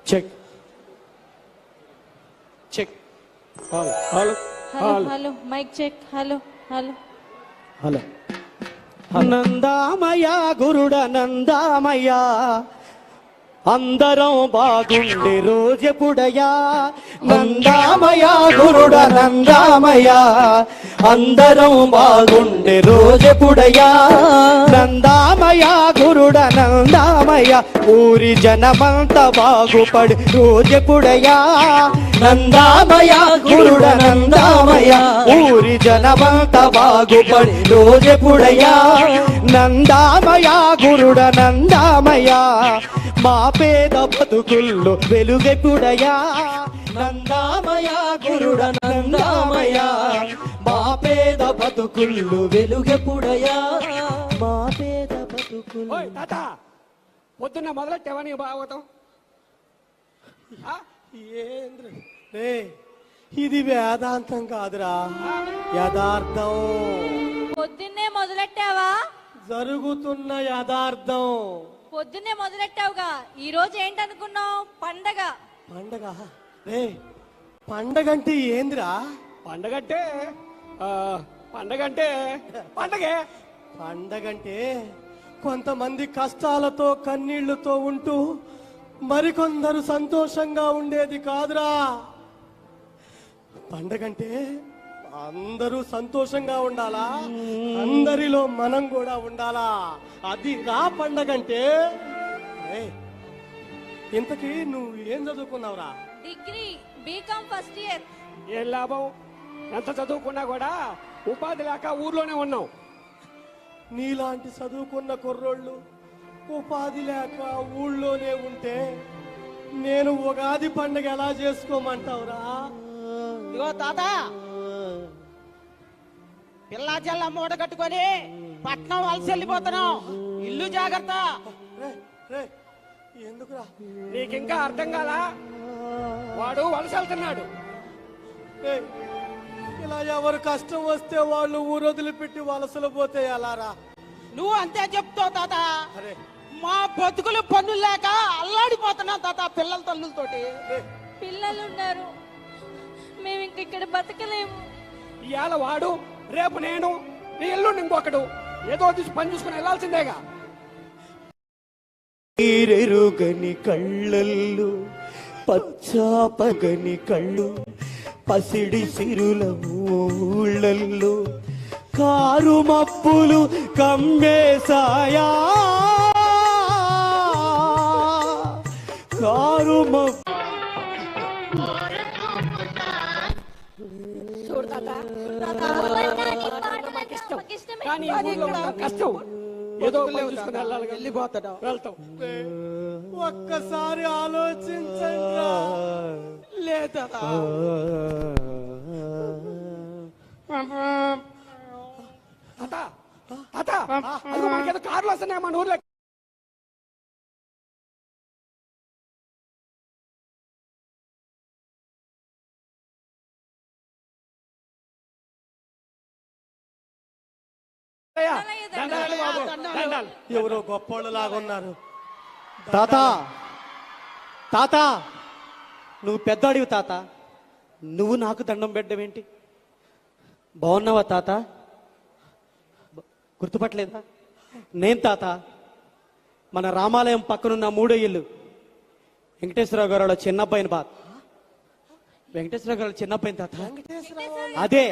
Check check hello hello hello hello mike check hello hello hello నందామయ గురుడ నందామయ అందరం బాగుండే రోజెప్పుడయా నందామయ గురుడ నందామయ అందరం బాగుండే రోజెప్పుడయా నందామయ గురుడ నందామయ ఊరి జనమంతా బాగుపడి రోజెప్పుడయా నందామయ గురుడ నందామయ ఊరి జనమంతా బాగుపడి రోజెప్పుడయా నందామయ గురుడ నందామయ మా పేద బతుకుల్లో వెలుగెప్పుడయా నందామయ గురుడ నందామయ మా పేద బతుకుల్లో వెలుగెప్పుడయా మా పేద బతుకుల్లో. తాత పొద్దున్న మొదలెట్టావని భాగవతం ఇది వేదాంతం కాదురా, యథార్థం. పొద్దున్నే మొదలెట్టావా? జరుగుతున్న యథార్థం. పొద్దున్నే మొదలెట్టావుగా, ఈ రోజు ఏంటనుకున్నావు? పండగ. పండగ? రే పండగంటే ఏందిరా? పండగంటే పండగంటే పండగే. పండగంటే కొంతమంది కష్టాలతో కన్నీళ్లతో ఉంటూ మరికొందరు సంతోషంగా ఉండేది కాదురా. పండగంటే అందరూ సంతోషంగా ఉండాలా, అందరిలో మనం కూడా ఉండాలా, అది రా పండగంటే. ఇంతకీ నువ్వు ఏం చదువుకున్నావురా? Degree BCom first year. ఏం లాభం, ఎంత చదువుకున్నా కూడా ఉపాధి లేక ఊర్లోనే ఉన్నాం. నీలాంటి చదువుకున్న కుర్రోళ్ళు ఉపాధి లేక ఊళ్ళోనే ఉంటే నేను ఉగాది పండుగ ఎలా చేసుకోమంటావురా? ఇగో తాత, పిల్లా చెల్ల మూట కట్టుకొని పట్నం వలస వెళ్ళిపోతున్నాం. ఇల్లు జాగ్రత్త. ఎందుకురా? నీకింకా అర్థం కాలా? వాడు వలస వెళ్తున్నాడు. ఇలా ఎవరు కష్టం వస్తే వాళ్ళు ఊరొదిలిపెట్టి వలసలు పోతే ఎలారా? నువ్వు అంతే చెప్తావు తాత. మా బతుకులు పన్నులు లేక అల్లాడిపోతున్నాం తాత, పిల్లల తల్లులతోటి. పిల్లలు ఉన్నారు, మేము ఇంక ఇక్కడ బతకలేము. ఇవాళ వాడు, రేపు నేను, నీ ఎల్లుండి ఇంకొకడు. ఏదో తీసి పని చూసుకుని వెళ్ళాల్సిందేగా. నీరెరుగని కళ్ళల్లో పచ్చాపగని కళ్ళు, పసిడి సిరుల ఊళ్ళల్లో కారు మప్పులు కమ్మేశాయా, కారు మప్పు. కానీ ఈ ఊర్లో ఉండడం కష్టం. ఏదో పని చూసుకుని వెళ్ళాలి, వెళ్ళిపోతాడు, వెళ్తాం. ఒక్కసారి ఆలోచించండి. లేదా మనకేదో కార్లు వస్తున్నాయి మన ఊర్లో. ఎవరో గొప్పోళ్ళు లాగున్నారు. తాత తాత నువ్వు పెద్దవాడివి తాత, నువ్వు నాకు దండం పెట్టడమేంటి? బాగున్నావా తాత? గుర్తుపట్టలేదా? నేను తాత, మన రామాలయం పక్కనున్న మూడో ఇల్లు వెంకటేశ్వరరావు గారు చిన్నబ్బాయిని బాత్. వెంకటేశ్వరరావు గారు చిన్నబ్బాయిని తాత. అదే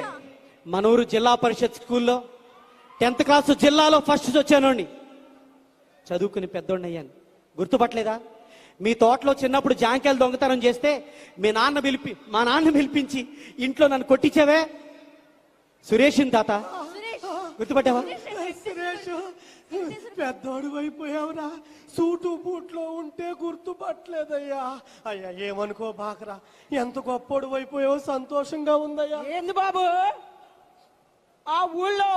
మన ఊరు జిల్లా పరిషత్ స్కూల్లో 10th క్లాసు జిల్లాలో ఫస్ట్ వచ్చానండి. చదువుకుని పెద్దోడిని అయ్యాను. గుర్తుపట్టలేదా? మీ తోటలో చిన్నప్పుడు జాంకాయలు దొంగతనం చేస్తే మా నాన్న పిలిపించి ఇంట్లో నన్ను కొట్టించావే, సురేష్ని తాత. గుర్తుపట్టావా? సురేష్, పెద్దోడు అయిపోయావురా. సూటు బూట్లో ఉంటే గుర్తుపట్టలేదయ్యా. అయ్యా ఏమనుకో బాకరా, ఎంత గొప్పోడు అయిపోయావు, సంతోషంగా ఉందయ్యా. ఏంది బాబు, ఆ ఊళ్ళో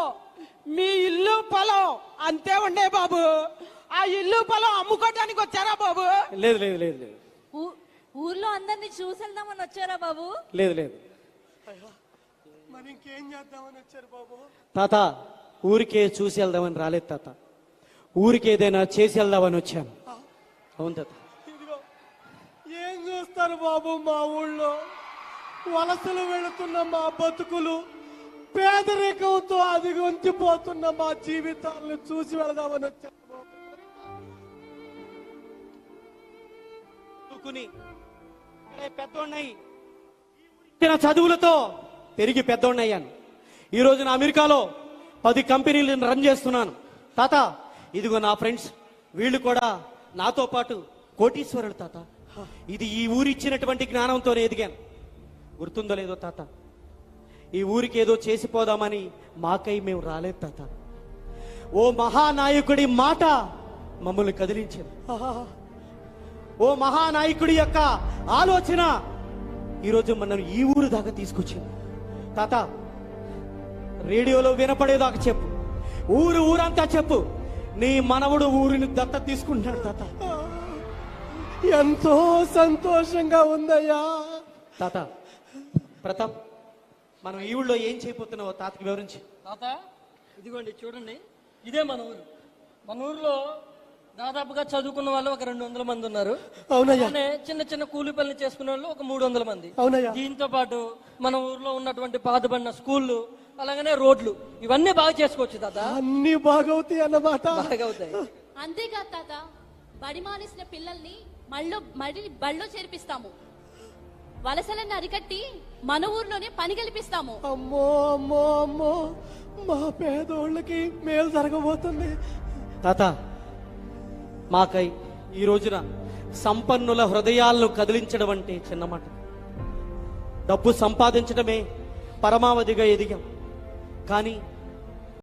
మీ ఇల్లు పొలం అంతే ఉండే బాబు. ఆ ఇల్లు పొలం అమ్ముకోవడానికి వచ్చారా బాబు? లేదు లేదు లేదు లేదు. ఊర్లో అందరినీ చూసేద్దామని వచ్చారా బాబు? లేదు లేదు. మరి ఇంకేం చేద్దామని వచ్చారు బాబు? తాత ఊరికే చూసి వెళ్దామని రాలేదు తాత, ఊరికి ఏదైనా చేసి వెళ్దామని వచ్చాను. అవును తాత. ఇదిగో ఏం చేస్తారు బాబు మా ఊళ్ళో? వలసలు వెళుతున్న మా బతుకులు, పేదరికంతో అదిగొంచిపోతున్న మా జీవితాలను చూసి వెళదామని వచ్చాను బాబు. చదువుకుని పెద్దోడినై ఇచ్చిన చదువులతో పెరిగి పెద్దోడినయ్యాను. ఈ రోజున అమెరికాలో 10 కంపెనీలను రన్ చేస్తున్నాను. తాత, ఇదిగో నా ఫ్రెండ్స్, వీళ్ళు కూడా నాతో పాటు కోటీశ్వరులు తాత. ఇది ఈ ఊరిచ్చినటువంటి జ్ఞానంతోనే ఎదిగాను. గుర్తుందో లేదో తాత, ఈ ఊరికి ఏదో చేసిపోదామని మాకై మేము రాలేదు తాత. ఓ మహానాయకుడి మాట మమ్మల్ని కదిలించింది. ఓ మహానాయకుడి యొక్క ఆలోచన ఈరోజు మనం ఈ ఊరు దాకా తీసుకొచ్చింది. తాత, రేడియోలో వినపడేదాకా చెప్పు, ఊరంతా చెప్పు, నీ మనవడు ఊరిని దత్త తీసుకుంటాడు తాత. ఎంతో సంతోషంగా ఉందయ్యా. తాత ప్రతాప్, మనం ఈ ఊళ్ళో ఏం చేయబోతున్నావో తాతకి వివరించి. తాత, ఇదిగోండి చూడండి, ఇదే మన ఊరు. మన ఊర్లో దాదాపుగా చదువుకున్న వాళ్ళు ఒక 200 మంది ఉన్నారు. అవునయ్యా. అలానే చిన్న చిన్న కూలి పనులు చేసుకునే వాళ్ళు ఒక 300 మంది. అవునయ్యా. దీంతో పాటు మన ఊర్లో ఉన్నటువంటి పాతబడిన స్కూళ్ళు, అలాగనే రోడ్లు, ఇవన్నీ బాగా చేసుకోవచ్చు తాత. అన్ని బాగవుతాయి అన్నమాట. బాగా అవుతాయి. అంతేకాదు తాత, బడి మానేసిన పిల్లల్ని మళ్ళీ బడిలో చేర్పిస్తాము. వలసలను అరికట్టి మన ఊర్లోనే పని కల్పిస్తాము. అమ్మో అమ్మో అమ్మో, మా పేదోళ్ళకి మేలు జరగబోతుంది. తాత, మాకై ఈ రోజున సంపన్నుల హృదయాలను కదిలించడం అంటే చిన్నమాట. డబ్బు సంపాదించడమే పరమావధిగా ఎదిగాం. కానీ